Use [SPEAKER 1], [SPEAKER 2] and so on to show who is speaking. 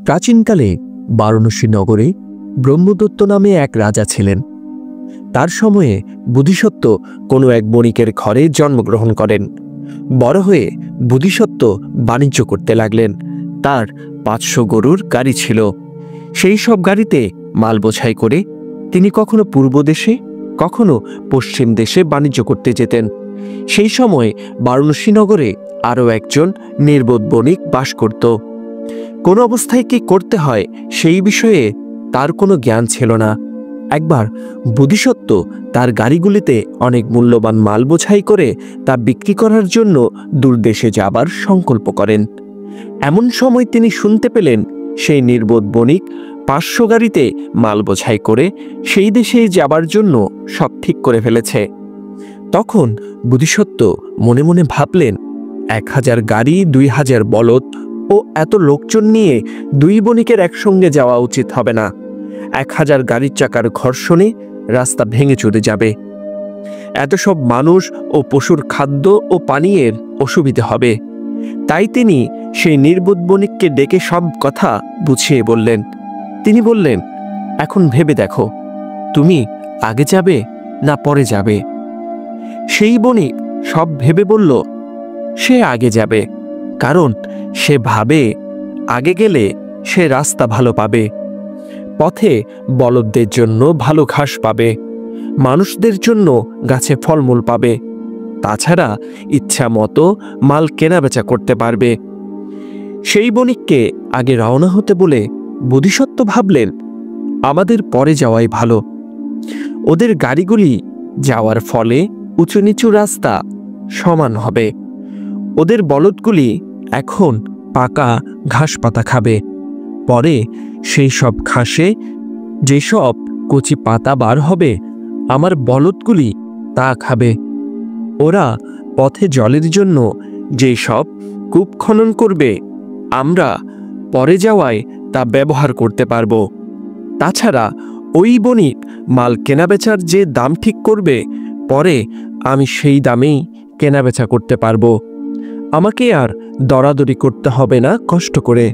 [SPEAKER 1] প্রাচীনকালে বারাণসী নগরে ব্রহ্মদত্ত নামে এক রাজা ছিলেন। তার সময়ে বোধিসত্ত্ব কোনো এক বণিকের ঘরে জন্মগ্রহণ করেন। বড় হয়ে বোধিসত্ত্ব বাণিজ্য করতে লাগলেন। তার 500 গরুর গাড়ি ছিল। সেই সব গাড়িতে মাল বোঝাই করে তিনি কখনো পূর্ব দেশে কখনো পশ্চিম দেশে বাণিজ্য করতে যেতেন। সেই সময় বারাণসী নগরে আরও একজন নির্বোধ বণিক বাস করত। কোন অবস্থায় কি করতে হয় সেই বিষয়ে তার কোনো জ্ঞান ছিল না। একবার বোধিসত্ত্ব তার গাড়িগুলিতে অনেক মূল্যবান মাল বোঝাই করে তা বিক্রি করার জন্য দূরদেশে যাবার সংকল্প করেন। এমন সময় তিনি শুনতে পেলেন সেই নির্বোধ বণিক 500 গাড়িতে মাল বোঝাই করে সেই দেশে যাবার জন্য সব ঠিক করে ফেলেছে। তখন বোধিসত্ত্ব মনে মনে ভাবলেন, 1000 গাড়ি, 2000 বলদ ও এত লোকজন নিয়ে 2 বণিকের একসঙ্গে যাওয়া উচিত হবে না। 1000 গাড়ির চাকার ঘর্ষণে রাস্তা ভেঙে চলে যাবে। এত সব মানুষ ও পশুর খাদ্য ও পানীয়ের অসুবিধে হবে। তাই তিনি সেই নির্বোধ বণিককে ডেকে সব কথা বুঝিয়ে বললেন। তিনি বললেন, এখন ভেবে দেখো, তুমি আগে যাবে না পরে যাবে? সেই বণিক সব ভেবে বলল, সে আগে যাবে, কারণ সে ভাবে আগে গেলে সে রাস্তা ভালো পাবে, পথে বলদদের জন্য ভালো ঘাস পাবে, মানুষদের জন্য গাছে ফলমূল পাবে, তাছাড়া ইচ্ছা মতো মাল কেনাবেচা করতে পারবে। সেই বণিককে আগে রওনা হতে বলে বোধিসত্ত্ব ভাবলেন, আমাদের পরে যাওয়াই ভালো। ওদের গাড়িগুলি যাওয়ার ফলে উঁচু নিচু রাস্তা সমান হবে। ওদের বলদগুলি এখন পাকা ঘাস পাতা খাবে, পরে সেই সব ঘাসে যেসব কচি পাতা বার হবে আমার বলদগুলি তা খাবে। ওরা পথে জলের জন্য যেসব কূপ খনন করবে আমরা পরে যাওয়ায় তা ব্যবহার করতে পারব। তাছাড়া ওই বণিক মাল কেনাবেচার যে দাম ঠিক করবে পরে আমি সেই দামেই কেনাবেচা করতে পারব। আমাকে আর দরাদরি করতে হবে না কষ্ট করে।